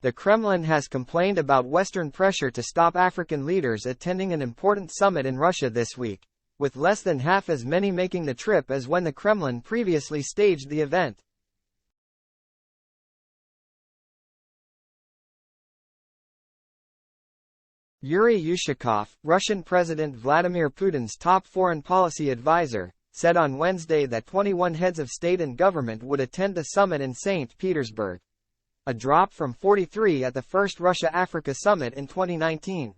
The Kremlin has complained about Western pressure to stop African leaders attending an important summit in Russia this week, with less than half as many making the trip as when the Kremlin previously staged the event. Yuri Ushakov, Russian President Vladimir Putin's top foreign policy advisor, said on Wednesday that 21 heads of state and government would attend the summit in St. Petersburg, a drop from 43 at the first Russia-Africa summit in 2019.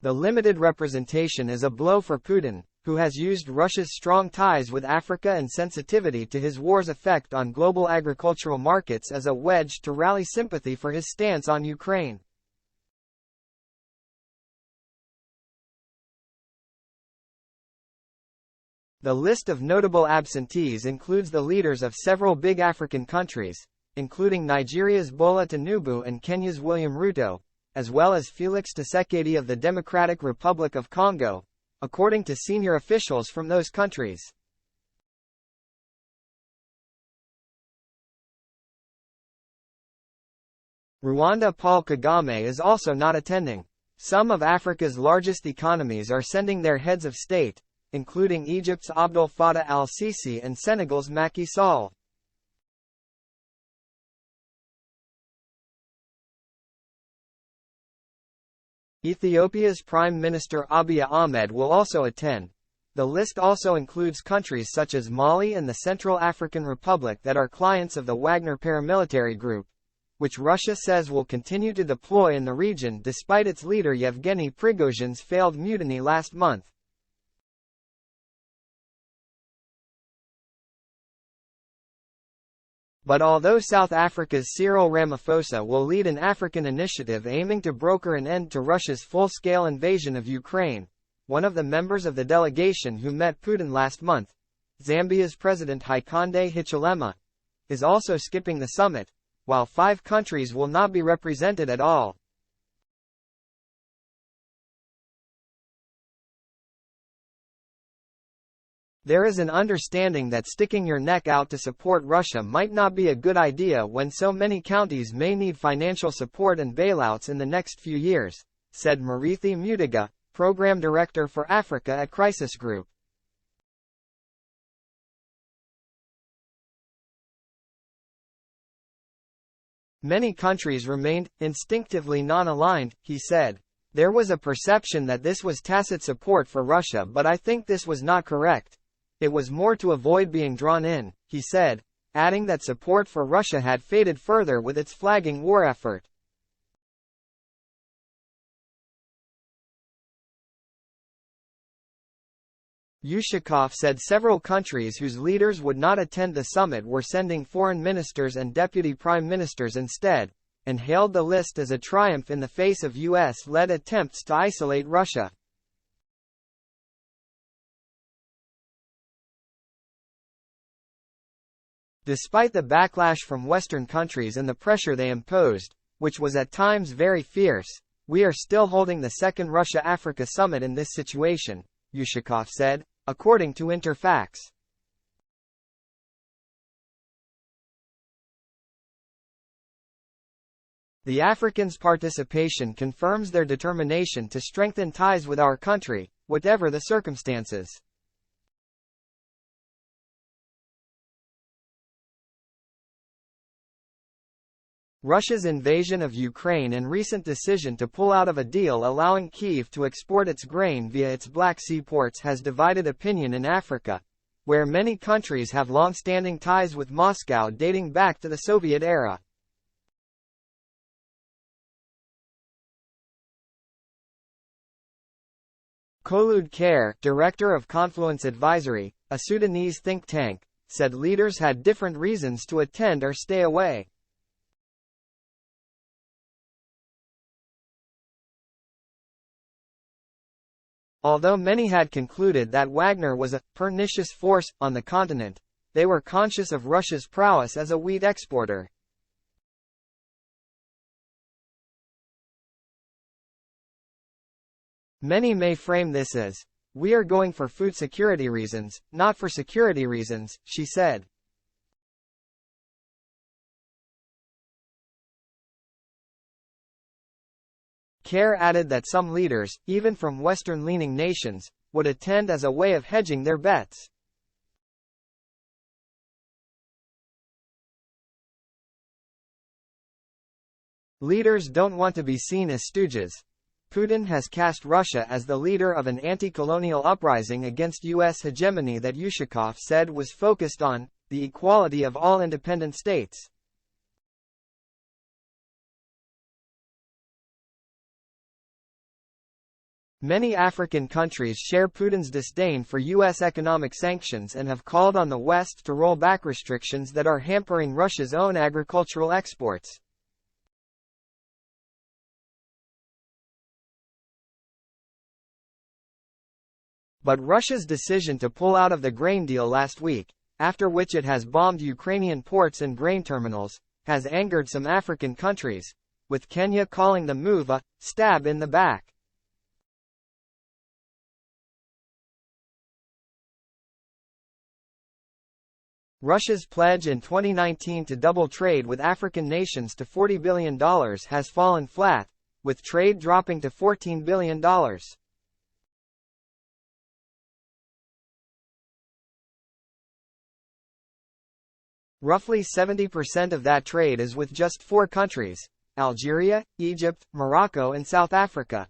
The limited representation is a blow for Putin, who has used Russia's strong ties with Africa and sensitivity to his war's effect on global agricultural markets as a wedge to rally sympathy for his stance on Ukraine. The list of notable absentees includes the leaders of several big African countries, including Nigeria's Bola Tinubu and Kenya's William Ruto, as well as Felix Tshisekedi of the Democratic Republic of Congo, according to senior officials from those countries. Rwanda Paul Kagame is also not attending. Some of Africa's largest economies are sending their heads of state, including Egypt's Abdel Fattah al-Sisi and Senegal's Macky Sall. Ethiopia's Prime Minister Abiy Ahmed will also attend. The list also includes countries such as Mali and the Central African Republic that are clients of the Wagner paramilitary group, which Russia says will continue to deploy in the region despite its leader Yevgeny Prigozhin's failed mutiny last month. But although South Africa's Cyril Ramaphosa will lead an African initiative aiming to broker an end to Russia's full-scale invasion of Ukraine, one of the members of the delegation who met Putin last month, Zambia's President Hakainde Hichilema, is also skipping the summit, while 5 countries will not be represented at all. There is an understanding that sticking your neck out to support Russia might not be a good idea when so many counties may need financial support and bailouts in the next few years, said Marithi Mutiga, Program Director for Africa at Crisis Group. Many countries remained instinctively non-aligned, he said. There was a perception that this was tacit support for Russia, but I think this was not correct. It was more to avoid being drawn in, he said, adding that support for Russia had faded further with its flagging war effort. Ushakov said several countries whose leaders would not attend the summit were sending foreign ministers and deputy prime ministers instead, and hailed the list as a triumph in the face of US-led attempts to isolate Russia. Despite the backlash from Western countries and the pressure they imposed, which was at times very fierce, we are still holding the second Russia-Africa summit in this situation, Ushakov said, according to Interfax. The Africans' participation confirms their determination to strengthen ties with our country, whatever the circumstances. Russia's invasion of Ukraine and recent decision to pull out of a deal allowing Kyiv to export its grain via its Black Sea ports has divided opinion in Africa, where many countries have long-standing ties with Moscow dating back to the Soviet era. Kholoud Khair, director of Confluence Advisory, a Sudanese think tank, said leaders had different reasons to attend or stay away. Although many had concluded that Wagner was a pernicious force on the continent, they were conscious of Russia's prowess as a wheat exporter. Many may frame this as "We are going for food security reasons, not for security reasons," she said. Kerr added that some leaders, even from Western-leaning nations, would attend as a way of hedging their bets. Leaders don't want to be seen as stooges. Putin has cast Russia as the leader of an anti-colonial uprising against U.S. hegemony that Ushakov said was focused on the equality of all independent states. Many African countries share Putin's disdain for U.S. economic sanctions and have called on the West to roll back restrictions that are hampering Russia's own agricultural exports. But Russia's decision to pull out of the grain deal last week, after which it has bombed Ukrainian ports and grain terminals, has angered some African countries, with Kenya calling the move a stab in the back. Russia's pledge in 2019 to double trade with African nations to $40 billion has fallen flat, with trade dropping to $14 billion. Roughly 70% of that trade is with just 4 countries: Algeria, Egypt, Morocco and South Africa.